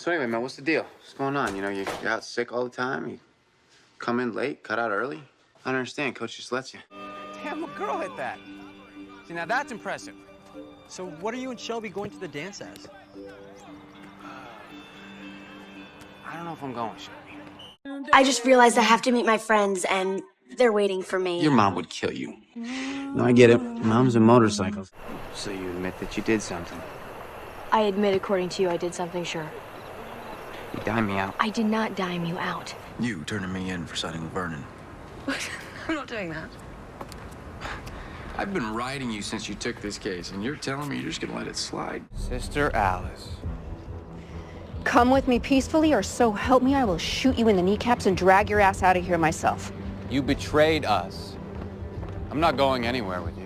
So anyway, man, what's the deal? What's going on? You know, you're out sick all the time. You come in late, cut out early. I don't understand. Coach just lets you. Damn, a girl hit that. See, now that's impressive. So what are you and Shelby going to the dance as? I don't know if I'm going, Shelby. I just realized I have to meet my friends, and they're waiting for me. Your mom would kill you. No, I get it. Mom's a motorcycle. So you admit that you did something. I admit, according to you, I did something, sure. You dime me out. I did not dime you out. You turning me in for siding with Vernon. I'm not doing that. I've been riding you since you took this case, and you're telling me you're just gonna let it slide? Sister Alice. Come with me peacefully, or so help me, I will shoot you in the kneecaps and drag your ass out of here myself. You betrayed us. I'm not going anywhere with you.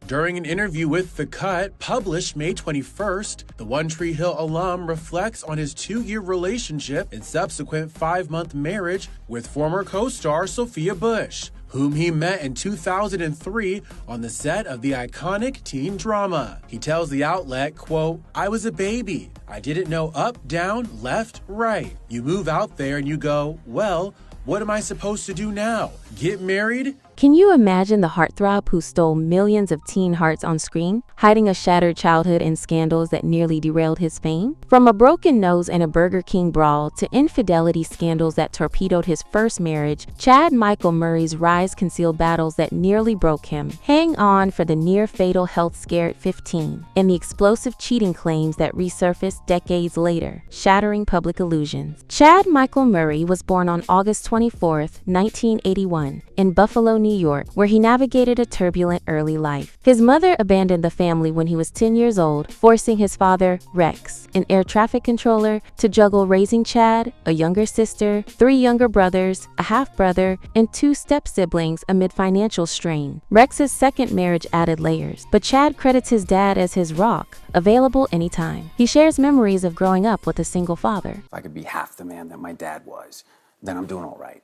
During an interview with The Cut, published May 21st, the One Tree Hill alum reflects on his 2-year relationship and subsequent 5-month marriage with former co-star Sophia Bush, whom he met in 2003 on the set of the iconic teen drama. He tells the outlet, quote, "I was a baby. I didn't know up, down, left, right. You move out there and you go, well, what am I supposed to do now? Get married?" Can you imagine the heartthrob who stole millions of teen hearts on screen, hiding a shattered childhood and scandals that nearly derailed his fame? From a broken nose and a Burger King brawl to infidelity scandals that torpedoed his first marriage, Chad Michael Murray's rise concealed battles that nearly broke him. Hang on for the near-fatal health scare at 15 and the explosive cheating claims that resurfaced decades later, shattering public illusions. Chad Michael Murray was born on August 24, 1981, in Buffalo, New York, where he navigated a turbulent early life. His mother abandoned the family when he was 10 years old, forcing his father, Rex, an air traffic controller, to juggle raising Chad, a younger sister, 3 younger brothers, a half-brother, and 2 step-siblings amid financial strain. Rex's second marriage added layers, but Chad credits his dad as his rock, available anytime. He shares memories of growing up with a single father. If I could be half the man that my dad was, then I'm doing all right.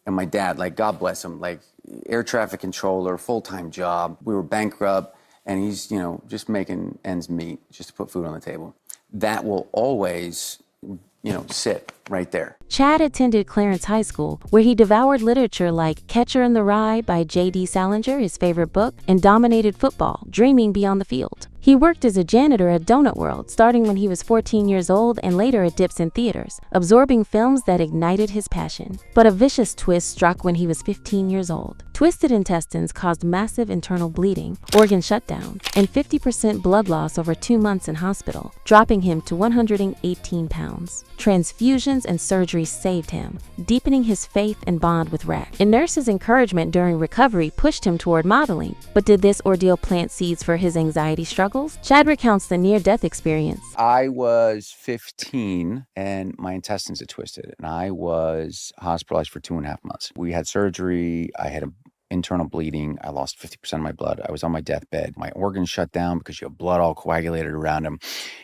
And my dad, like, God bless him, like, air traffic controller, full-time job. We were bankrupt, and he's, you know, just making ends meet just to put food on the table. That will always, you know, sit right there. Chad attended Clarence High School, where he devoured literature like Catcher in the Rye by J.D. Salinger, his favorite book, and dominated football, dreaming beyond the field. He worked as a janitor at Donut World, starting when he was 14 years old and later at Dips in theaters, absorbing films that ignited his passion. But a vicious twist struck when he was 15 years old. Twisted intestines caused massive internal bleeding, organ shutdown, and 50% blood loss over 2 months in hospital, dropping him to 118 pounds. Transfusions and surgery saved him, deepening his faith and bond with Rex. A nurse's encouragement during recovery pushed him toward modeling. But did this ordeal plant seeds for his anxiety struggles? Chad recounts the near-death experience. I was 15, and my intestines had twisted, and I was hospitalized for 2.5 months. We had surgery. I had internal bleeding. I lost 50% of my blood. I was on my deathbed. My organs shut down because you have blood all coagulated around them.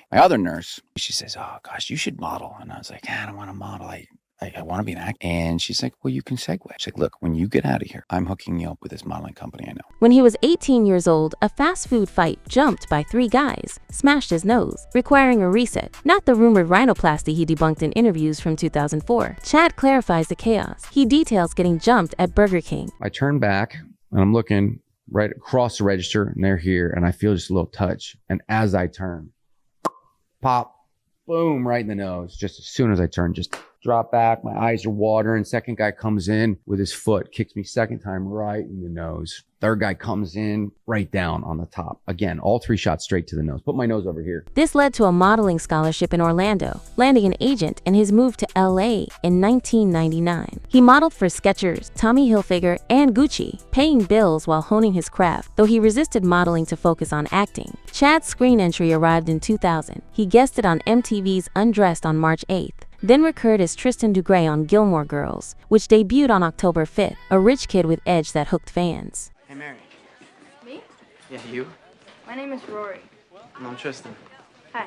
My other nurse, she says, "Oh, gosh, you should model." And I was like, "I don't want to model. I want to be an actor." And she's like, "Well, you can segue." She's like, "Look, when you get out of here, I'm hooking you up with this modeling company I know." When he was 18 years old, a fast food fight jumped by 3 guys, smashed his nose, requiring a reset. Not the rumored rhinoplasty he debunked in interviews from 2004. Chad clarifies the chaos. He details getting jumped at Burger King. I turn back and I'm looking right across the register and they're here and I feel just a little touch. And as I turn, pop, boom, right in the nose. Just as soon as I turn, just drop back. My eyes are watering. Second guy comes in with his foot, kicks me second time right in the nose. Third guy comes in right down on the top. Again, all 3 shots straight to the nose. Put my nose over here. This led to a modeling scholarship in Orlando, landing an agent and his move to LA in 1999. He modeled for Skechers, Tommy Hilfiger, and Gucci, paying bills while honing his craft, though he resisted modeling to focus on acting. Chad's screen entry arrived in 2000. He guested on MTV's Undressed on March 8th. Then recurred as Tristan Dugray on Gilmore Girls, which debuted on October 5th, a rich kid with edge that hooked fans. Hey, Mary. Me? Yeah, you? My name is Rory. And I'm Tristan. Hi.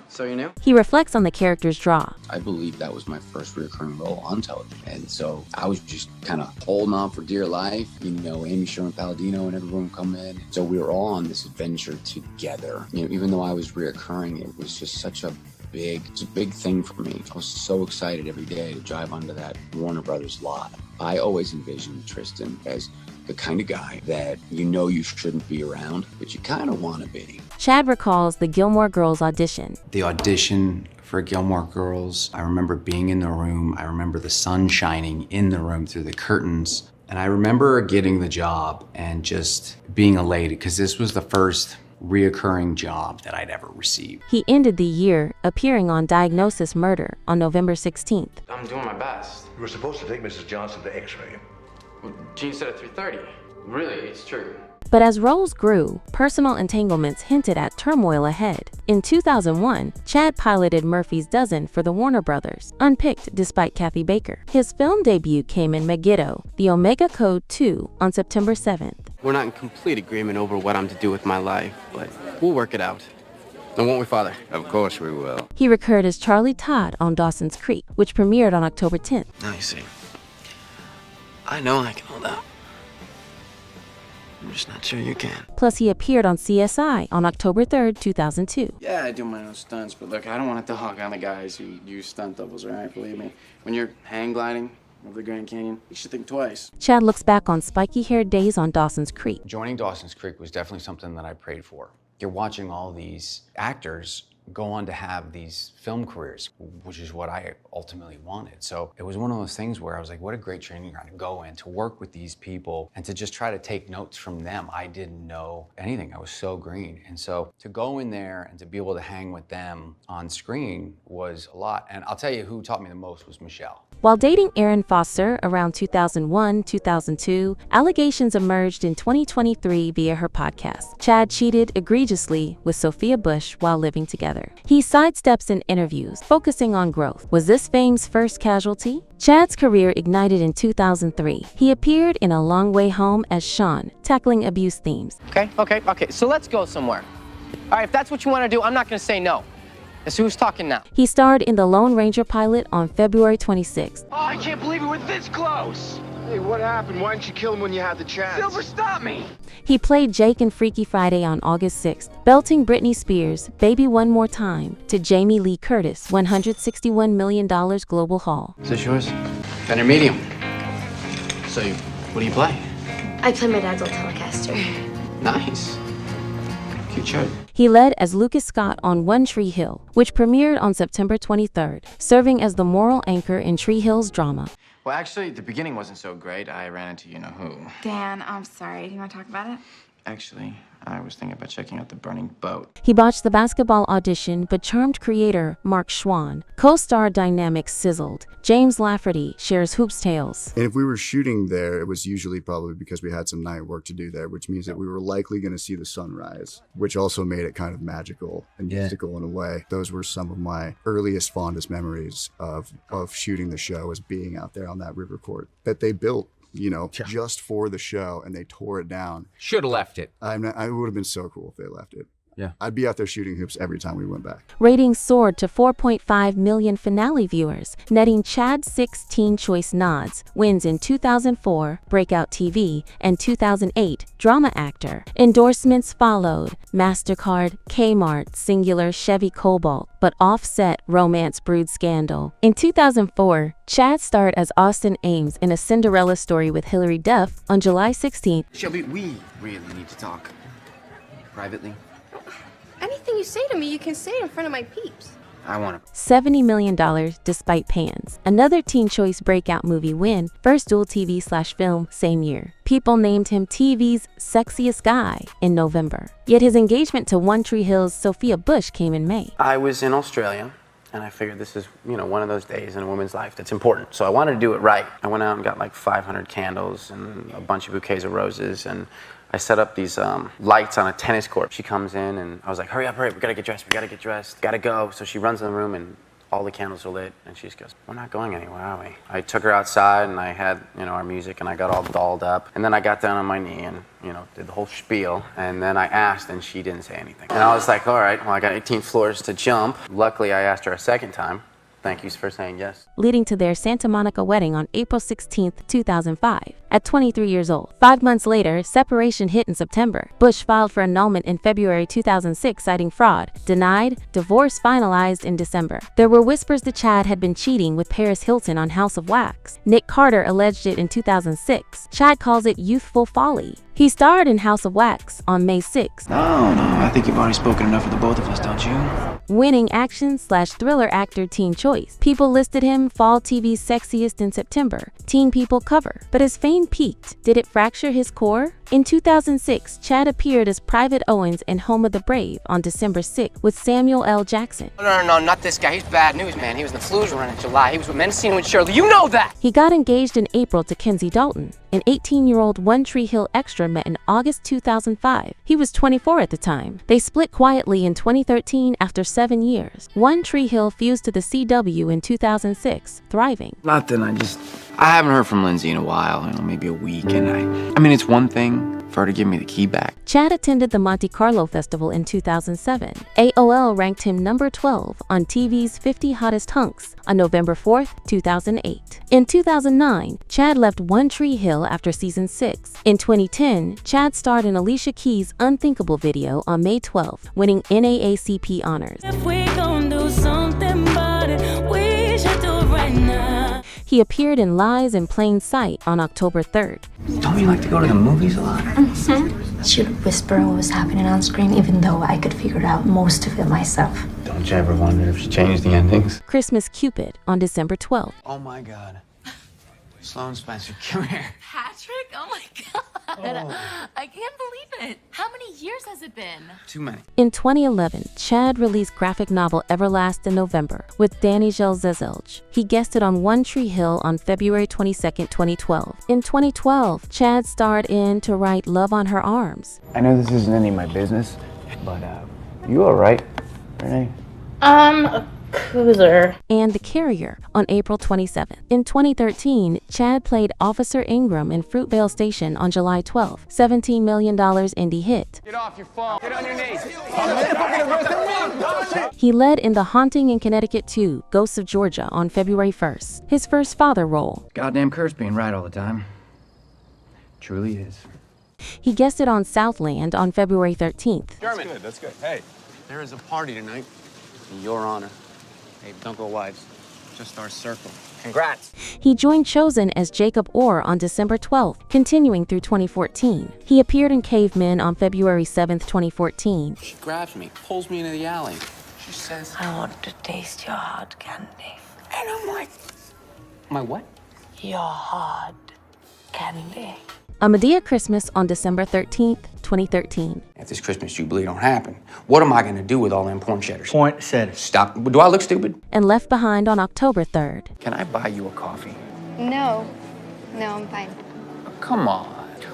So you new? He reflects on the character's draw. I believe that was my first recurring role on television. And so I was just kind of holding on for dear life. You know, Amy Sherman-Palladino and everyone come in. So we were all on this adventure together. You know, even though I was reoccurring, it was just such a it's a big thing for me. I was so excited every day to drive onto that Warner Brothers lot. I always envisioned Tristan as the kind of guy that you shouldn't be around, but you kind of want to be. Chad recalls the Gilmore Girls audition. The audition for Gilmore Girls, I remember being in the room. I remember the sun shining in the room through the curtains. And I remember getting the job and just being elated because this was the first reoccurring job that I'd ever received. He ended the year appearing on Diagnosis Murder on November 16th. I'm doing my best. You were supposed to take Mrs. Johnson to X-ray. Well, Gene said at 3:30. Really, it's true. But as roles grew, personal entanglements hinted at turmoil ahead. In 2001, Chad piloted Murphy's Dozen for the Warner Brothers, unpicked despite Kathy Baker. His film debut came in Megiddo, The Omega Code 2, on September 7th. We're not in complete agreement over what I'm to do with my life, but we'll work it out. And won't we, Father? Of course we will. He recurred as Charlie Todd on Dawson's Creek, which premiered on October 10th. Now you see, I know I can hold out. I'm just not sure you can. Plus, he appeared on CSI on October 3rd, 2002. Yeah, I do my own stunts, but look, I don't want to dog on the guys who use stunt doubles, all right? Believe me. When you're hang gliding over the Grand Canyon, you should think twice. Chad looks back on spiky-haired days on Dawson's Creek. Joining Dawson's Creek was definitely something that I prayed for. You're watching all these actors go on to have these film careers, which is what I ultimately wanted. So it was one of those things where I was like, what a great training ground to go in, to work with these people and to just try to take notes from them. I didn't know anything. I was so green. And so to go in there and to be able to hang with them on screen was a lot. And I'll tell you who taught me the most was Michelle. While dating Erin Foster around 2001-2002, allegations emerged in 2023 via her podcast. Chad cheated egregiously with Sophia Bush while living together. He sidesteps in interviews, focusing on growth. Was this fame's first casualty? Chad's career ignited in 2003. He appeared in A Long Way Home as Sean, tackling abuse themes. Okay, so let's go somewhere. All right, if that's what you want to do, I'm not going to say no. Let's see who's talking now. He starred in The Lone Ranger pilot on February 26th. Oh, I can't believe we were this close. Hey, what happened? Why didn't you kill him when you had the chance? Silver, stop me! He played Jake in Freaky Friday on August 6th, belting Britney Spears' Baby One More Time to Jamie Lee Curtis' $161 million global haul. Is this yours? Fender Medium. So, what do you play? I play my dad's old Telecaster. Nice. Cute shirt. He led as Lucas Scott on One Tree Hill, which premiered on September 23rd, serving as the moral anchor in Tree Hill's drama. Well, actually, the beginning wasn't so great. I ran into you-know-who. Dan, I'm sorry. Do you want to talk about it? Actually, I was thinking about checking out the burning boat. He botched the basketball audition, but charmed creator Mark Schwann. Co-star dynamics sizzled. James Lafferty shares hoops tales. And if we were shooting there, it was usually probably because we had some night work to do there, which means that we were likely going to see the sunrise, which also made it kind of magical and mystical in a way. Those were some of my earliest, fondest memories of shooting the show, as being out there on that river court that they built, just for the show, and they tore it down. Should have left it. I would have been so cool if they left it. Yeah. I'd be out there shooting hoops every time we went back. Ratings soared to 4.5 million finale viewers, netting Chad 6 Teen Choice nods, wins in 2004, Breakout TV, and 2008, Drama Actor. Endorsements followed: MasterCard, Kmart, Singular, Chevy Cobalt, but Offset, Romance Brood Scandal. In 2004, Chad starred as Austin Ames in A Cinderella Story with Hilary Duff on July 16th. Shelby, we really need to talk. Privately. Anything you say to me, you can say it in front of my peeps. I want to. $70 million despite pans. Another Teen Choice breakout movie win, first dual TV/film same year. People named him TV's sexiest guy in November. Yet his engagement to One Tree Hill's Sophia Bush came in May. I was in Australia, and I figured this is, one of those days in a woman's life that's important. So I wanted to do it right. I went out and got like 500 candles and a bunch of bouquets of roses, and I set up these lights on a tennis court. She comes in, and I was like, hurry up, we gotta get dressed, gotta go. So she runs in the room, and all the candles are lit, and she just goes, we're not going anywhere, are we? I took her outside, and I had, our music, and I got all dolled up. And then I got down on my knee and, did the whole spiel. And then I asked, and she didn't say anything. And I was like, all right, well, I got 18 floors to jump. Luckily, I asked her a second time, Thank you for saying yes. leading to their Santa Monica wedding on April 16, 2005. At 23 years old. 5 months later, separation hit in September. Bush filed for annulment in February 2006, citing fraud. Denied. Divorce finalized in December. There were whispers that Chad had been cheating with Paris Hilton on House of Wax. Nick Carter alleged it in 2006. Chad calls it youthful folly. He starred in House of Wax on May 6. No, I think you've already spoken enough for the both of us, don't you? Winning action/thriller actor Teen Choice. People listed him Fall TV's sexiest in September. Teen People cover. But as fame peaked, did it fracture his core? In 2006, Chad appeared as Private Owens in Home of the Brave on December 6 with Samuel L. Jackson. No, not this guy. He's bad news, man. He was in the Flues run in July. He was with Mendocino and Shirley. You know that! He got engaged in April to Kenzie Dalton. An 18-year-old One Tree Hill extra met in August 2005. He was 24 at the time. They split quietly in 2013 after 7 years. One Tree Hill fused to the CW in 2006, thriving. Nothing, I haven't heard from Lindsay in a while, maybe a week, and I mean, it's one thing for her to give me the key back. Chad attended the Monte Carlo Festival in 2007. AOL ranked him number 12 on TV's 50 Hottest Hunks on November 4, 2008. In 2009, Chad left One Tree Hill after season 6. In 2010, Chad starred in Alicia Keys' Unthinkable video on May 12, winning NAACP honors. If we gon' do something about it, we should do it right now. He appeared in Lies in Plain Sight on October 3rd. Don't you like to go to the movies a lot? She would whisper what was happening on screen, even though I could figure out most of it myself. Don't you ever wonder if she changed the endings? Christmas Cupid on December 12th. Oh my God. Sloan Spencer, come here. Patrick? Oh my God. I can't believe it. How many years has it been? Too many. In 2011, Chad released graphic novel Everlast in November with Danny Zelzelj. He guested on One Tree Hill on February 22, 2012. In 2012, Chad starred in To Write Love on Her Arms. I know this isn't any of my business, but you all right, Renee? A cruiser. And The Carrier on April 27th. In 2013, Chad played Officer Ingram in Fruitvale Station on July 12th. $17 million indie hit. Get off your phone. Get on your knees. He led in The Haunting in Connecticut 2, Ghosts of Georgia on February 1st. His first father role. Goddamn curse being right all the time. Truly is. He guested on Southland on February 13th. German. That's good. Hey. There is a party tonight. In your honor. Hey, don't go wives. Just our circle. Congrats. He joined Chosen as Jacob Orr on December 12th, continuing through 2014. He appeared in Cavemen on February 7th, 2014. She grabs me, pulls me into the alley. She says, I want to taste your hard candy. and I'm like, my what? Your hard candy. A Medea Christmas on December 13th, 2013. If this Christmas Jubilee don't happen, what am I gonna do with all them porn shedders? Point said. Stop. Do I look stupid? And Left Behind on October 3rd. Can I buy you a coffee? No, I'm fine. Come on.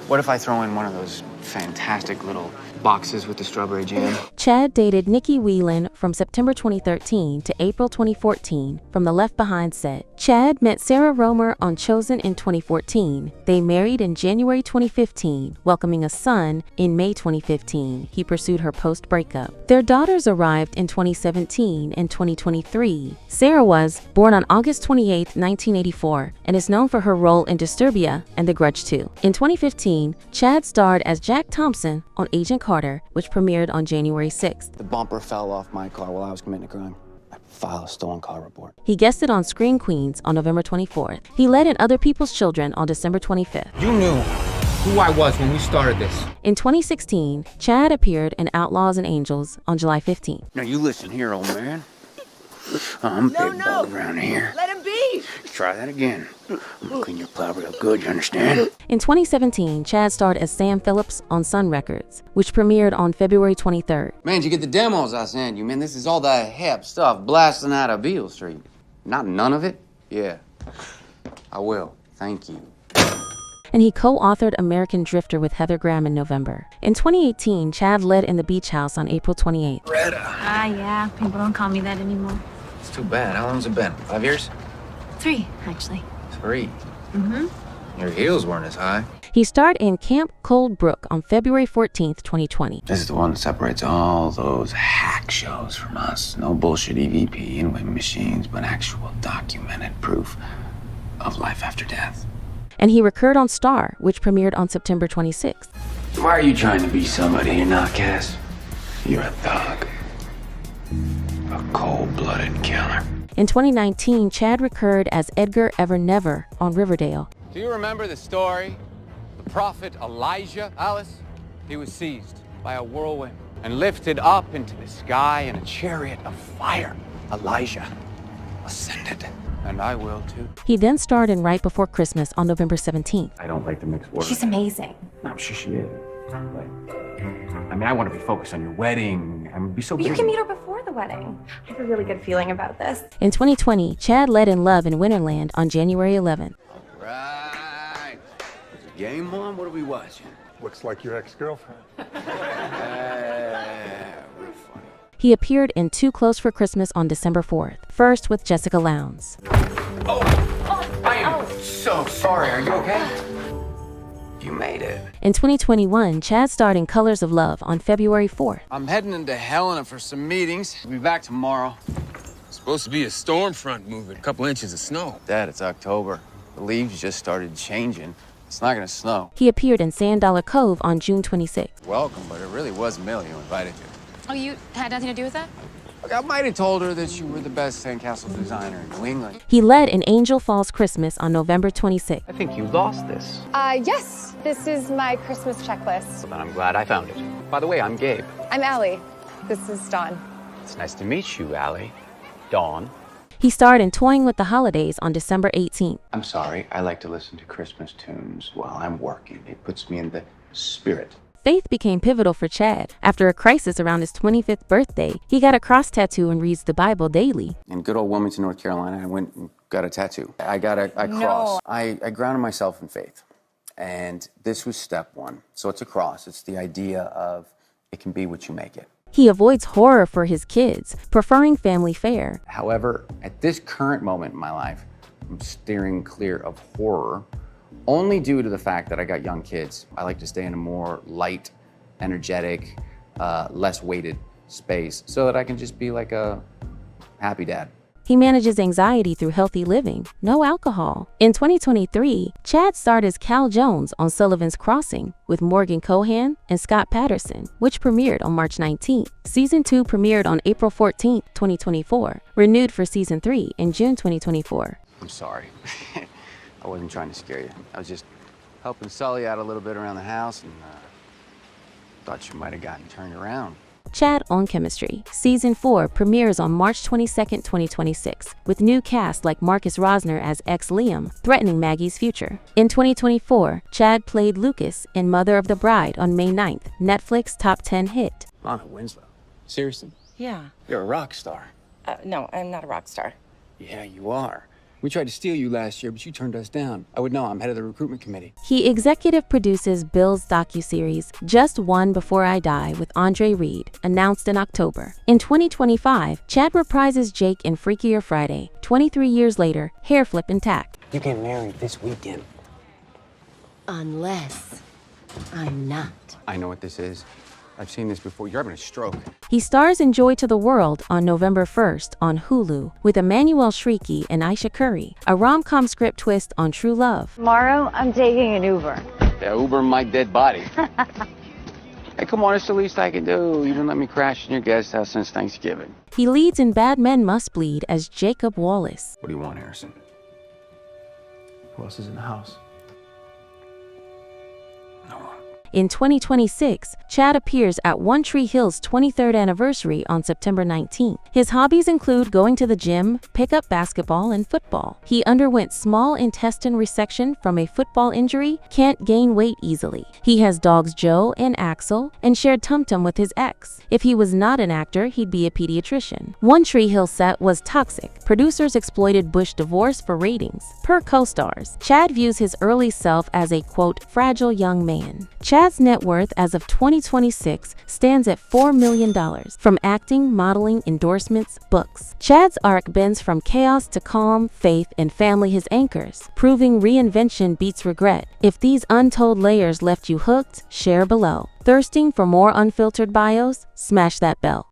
What if I throw in one of those fantastic little boxes with the strawberry jam? Chad dated Nikki Whelan from September 2013 to April 2014 from the Left Behind set. Chad met Sarah Romer on Chosen in 2014. They married in January 2015, welcoming a son in May 2015. He pursued her post-breakup. Their daughters arrived in 2017 and 2023. Sarah was born on August 28, 1984, and is known for her role in Disturbia and The Grudge 2. In 2015, Chad starred as Jack Thompson on Agent Carter, which premiered on January 6th. The bumper fell off my car while I was committing a crime. I file a stolen car report. He guested on Screen Queens on November 24th. He led in Other People's Children on December 25th. You knew who I was when we started this. In 2016, Chad appeared in Outlaws and Angels on July 15th. Now you listen here, old man. I'm big bug around here. Let him be. Try that again. I'm gonna clean your plow real good, you understand? In 2017, Chad starred as Sam Phillips on Sun Records, which premiered on February 23rd. Man, did you get the demos I sent you, man? This is all the hip stuff blasting out of Beale Street. Not none of it? Yeah. I will. Thank you. And he co-authored American Drifter with Heather Graham in November. In 2018, Chad led in The Beach House on April 28th. Yeah, people don't call me that anymore. It's too bad. How long's it been? 5 years? 3, actually. 3. Your heels weren't as high. He starred in Camp Cold Brook on February 14th, 2020. This is the one that separates all those hack shows from us. No bullshit EVP and weighing machines, but actual documented proof of life after death. And he recurred on Star, which premiered on September 26th. Why are you trying to be somebody you're not, Cass? You're a thug. A cold-blooded killer. In 2019, Chad recurred as Edgar Ever Never on Riverdale. Do you remember the story? The prophet Elijah, Alice? He was seized by a whirlwind and lifted up into the sky in a chariot of fire. Elijah ascended, and I will too. He then starred in Right Before Christmas on November 17th. I don't like to mix words. She's amazing. I'm sure she is. I mean, I want to be focused on your wedding. I'm gonna be so busy. You can meet her before the wedding. I have a really good feeling about this. In 2020, Chad led in Love in Winterland on January 11th. Right. Is the game on? What are we watching? Looks like your ex-girlfriend. Real funny. He appeared in Too Close for Christmas on December 4th, first with Jessica Lowndes. I am so sorry. Are you okay? You made it. In 2021, Chad starred in Colors of Love on February 4th. I'm heading into Helena for some meetings. I'll be back tomorrow. Supposed to be a storm front moving, a couple inches of snow. Dad, it's October. The leaves just started changing. It's not gonna snow. He appeared in Sand Dollar Cove on June 26th. Welcome, but it really was Millie who invited you. Oh, you had nothing to do with that? Look, I might have told her that you were the best sandcastle designer in New England. He led in Angel Falls Christmas on November 26th. I think you lost this. Yes. This is my Christmas checklist. But I'm glad I found it. By the way, I'm Gabe. I'm Allie. This is Dawn. It's nice to meet you, Allie. Dawn. He starred in Toying with the Holidays on December 18th. I'm sorry. I like to listen to Christmas tunes while I'm working. It puts me in the spirit. Faith became pivotal for Chad. After a crisis around his 25th birthday, he got a cross tattoo and reads the Bible daily. In good old Wilmington, North Carolina, I went and got a tattoo. I got a cross. I grounded myself in faith. And this was step one. So it's a cross. It's the idea of it can be what you make it. He avoids horror for his kids, preferring family fare. However, at this current moment in my life, I'm steering clear of horror, only due to the fact that I got young kids. I like to stay in a more light, energetic, less weighted space so that I can just be like a happy dad. He manages anxiety through healthy living, no alcohol. In 2023, Chad starred as Cal Jones on Sullivan's Crossing with Morgan Cohan and Scott Patterson, which premiered on March 19th. Season 2 premiered on April 14th, 2024, renewed for Season 3 in June 2024. I'm sorry. I wasn't trying to scare you. I was just helping Sully out a little bit around the house and thought you might have gotten turned around. Chad on Chemistry. Season 4 premieres on March 22nd, 2026, with new cast like Marcus Rosner as ex-Liam, threatening Maggie's future. In 2024, Chad played Lucas in Mother of the Bride on May 9th, Netflix top 10 hit. Lana Winslow. Seriously? Yeah. You're a rock star. No, I'm not a rock star. Yeah, you are. We tried to steal you last year, but you turned us down. I would know. I'm head of the recruitment committee. He executive produces Bill's docuseries Just One Before I Die with Andre Reed, announced in October. In 2025, Chad reprises Jake in Freakier Friday. 23 years later, hair flip intact. You get married this weekend. Unless I'm not. I know what this is. I've seen this before. You're having a stroke. He stars in Joy to the World on November 1st on Hulu with Emmanuel Shrieky and Aisha Curry, a rom-com script twist on true love. Tomorrow, I'm taking an Uber. Yeah, Uber my dead body. Hey, come on, it's the least I can do. You didn't let me crash in your guest house since Thanksgiving. He leads in Bad Men Must Bleed as Jacob Wallace. What do you want, Harrison? Who else is in the house? In 2026, Chad appears at One Tree Hill's 23rd anniversary on September 19th. His hobbies include going to the gym, pickup basketball, and football. He underwent small intestine resection from a football injury, can't gain weight easily. He has dogs Joe and Axel, and shared Tum Tum with his ex. If he was not an actor, he'd be a pediatrician. One Tree Hill set was toxic. Producers exploited Bush divorce for ratings. Per co-stars, Chad views his early self as a, quote, fragile young man. Chad Chad's net worth as of 2026 stands at $4 million. From acting, modeling, endorsements, books. Chad's arc bends from chaos to calm, faith, and family his anchors, proving reinvention beats regret. If these untold layers left you hooked, share below. Thirsting for more unfiltered bios? Smash that bell.